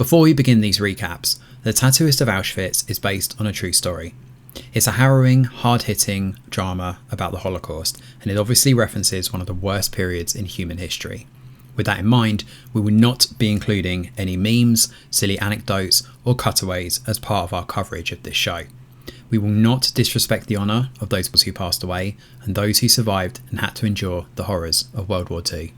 Before we begin these recaps, The Tattooist of Auschwitz is based on a true story. It's a harrowing, hard-hitting drama about the Holocaust, and it obviously references one of the worst periods in human history. With that in mind, we will not be including any memes, silly anecdotes, or cutaways as part of our coverage of this show. We will not disrespect the honour of those who passed away and those who survived and had to endure the horrors of World War II.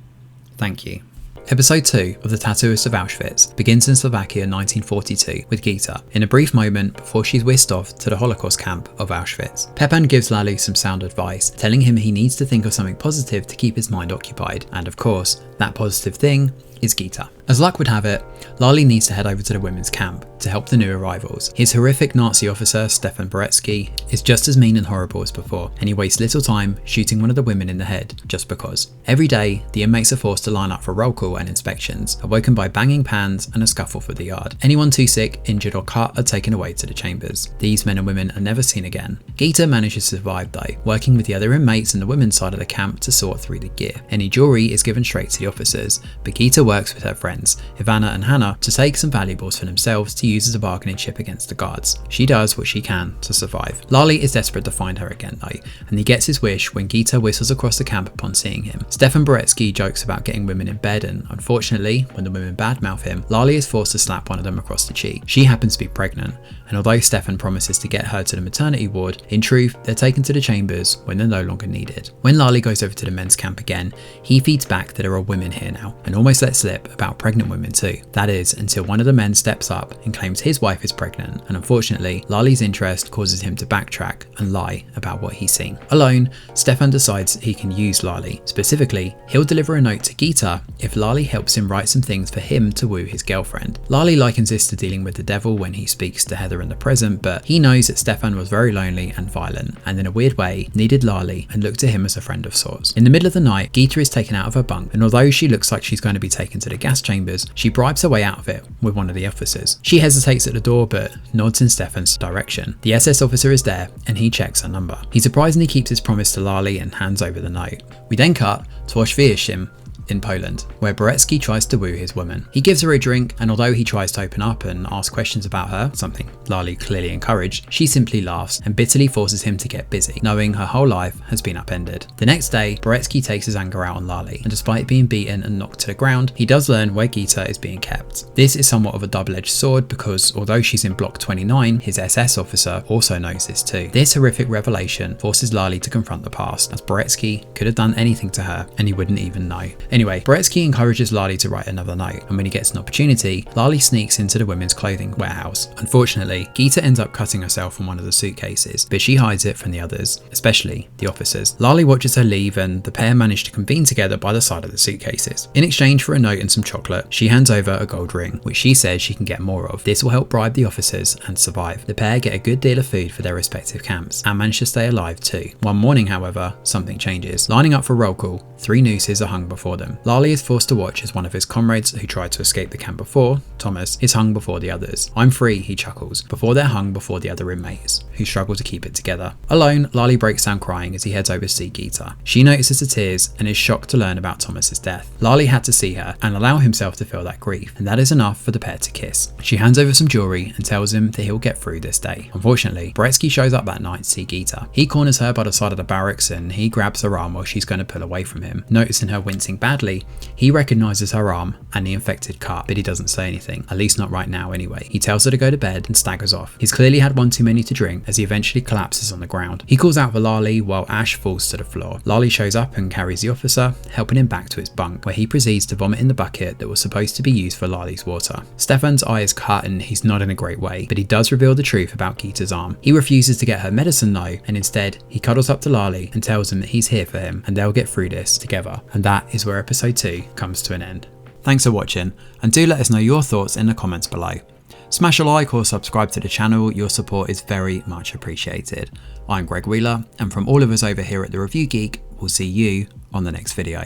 Thank you. Episode 2 of The Tattooist of Auschwitz begins in Slovakia in 1942 with Gita, in a brief moment before she's whisked off to the Holocaust camp of Auschwitz. Pepan gives Lali some sound advice, telling him he needs to think of something positive to keep his mind occupied, and of course, that positive thing is Gita. As luck would have it, Lali needs to head over to the women's camp to help the new arrivals. His horrific Nazi officer, Stefan Boretsky, is just as mean and horrible as before, and he wastes little time shooting one of the women in the head just because. Every day, the inmates are forced to line up for roll call and inspections, awoken by banging pans and a scuffle for the yard. Anyone too sick, injured or cut are taken away to the chambers. These men and women are never seen again. Gita manages to survive though, working with the other inmates in the women's side of the camp to sort through the gear. Any jewelry is given straight to the officers, but Gita works with her friends, Ivana and Hannah, to take some valuables for themselves to use as a bargaining chip against the guards. She does what she can to survive. Lali is desperate to find her again though, and he gets his wish when Gita whistles across the camp upon seeing him. Stefan Boretsky jokes about getting women in bed, and unfortunately, when the women badmouth him, Lali is forced to slap one of them across the cheek. She happens to be pregnant, and although Stefan promises to get her to the maternity ward, in truth, they're taken to the chambers when they're no longer needed. When Lali goes over to the men's camp again, he feeds back that there are women here now, and almost lets slip about pregnant women too. That is, until one of the men steps up and claims his wife is pregnant, and unfortunately, Lali's interest causes him to backtrack and lie about what he's seen. Alone, Stefan decides he can use Lali. Specifically, he'll deliver a note to Gita if Lali helps him write some things for him to woo his girlfriend. Lali likens this to dealing with the devil when he speaks to Heather in the present, but he knows that Stefan was very lonely and violent, and in a weird way, needed Lali and looked to him as a friend of sorts. In the middle of the night, Gita is taken out of her bunk, and although she looks like she's going to be taken to the gas chambers, she bribes her way out of it with one of the officers. She hesitates at the door but nods in Stefan's direction. The SS officer is there and he checks her number. He surprisingly keeps his promise to Lali and hands over the note. We then cut to Auschwitz in Poland, where Boretsky tries to woo his woman. He gives her a drink, and although he tries to open up and ask questions about her, something Lali clearly encouraged, she simply laughs and bitterly forces him to get busy, knowing her whole life has been upended. The next day, Boretsky takes his anger out on Lali, and despite being beaten and knocked to the ground, he does learn where Gita is being kept. This is somewhat of a double-edged sword because although she's in block 29, his SS officer also knows this too. This horrific revelation forces Lali to confront the past, as Boretsky could have done anything to her and he wouldn't even know. Anyway, Boretsky encourages Lali to write another note, and when he gets an opportunity, Lali sneaks into the women's clothing warehouse. Unfortunately, Gita ends up cutting herself on one of the suitcases, but she hides it from the others, especially the officers. Lali watches her leave, and the pair manage to convene together by the side of the suitcases. In exchange for a note and some chocolate, she hands over a gold ring, which she says she can get more of. This will help bribe the officers and survive. The pair get a good deal of food for their respective camps, and manage to stay alive too. One morning, however, something changes. Lining up for roll call, 3 nooses are hung before them. Lali is forced to watch as one of his comrades who tried to escape the camp before, Thomas, is hung before the others. I'm free, he chuckles, before they're hung before the other inmates, who struggle to keep it together. Alone, Lali breaks down crying as he heads over to see Gita. She notices the tears and is shocked to learn about Thomas's death. Lali had to see her and allow himself to feel that grief, and that is enough for the pair to kiss. She hands over some jewelry and tells him that he'll get through this day. Unfortunately, Boretsky shows up that night to see Gita. He corners her by the side of the barracks and he grabs her arm while she's going to pull away from him. Noticing her wincing badly, he recognises her arm and the infected cut, but he doesn't say anything, at least not right now anyway. He tells her to go to bed and staggers off. He's clearly had one too many to drink as he eventually collapses on the ground. He calls out for Lali while Ash falls to the floor. Lali shows up and carries the officer, helping him back to his bunk, where he proceeds to vomit in the bucket that was supposed to be used for Lali's water. Stefan's eye is cut and he's not in a great way, but he does reveal the truth about Gita's arm. He refuses to get her medicine though, and instead he cuddles up to Lali and tells him that he's here for him and they'll get through this together. And that is where episode 2 comes to an end. Thanks for watching, and do let us know your thoughts in the comments below. Smash a like or subscribe to the channel, your support is very much appreciated. I'm Greg Wheeler, and from all of us over here at The Review Geek, we'll see you on the next video.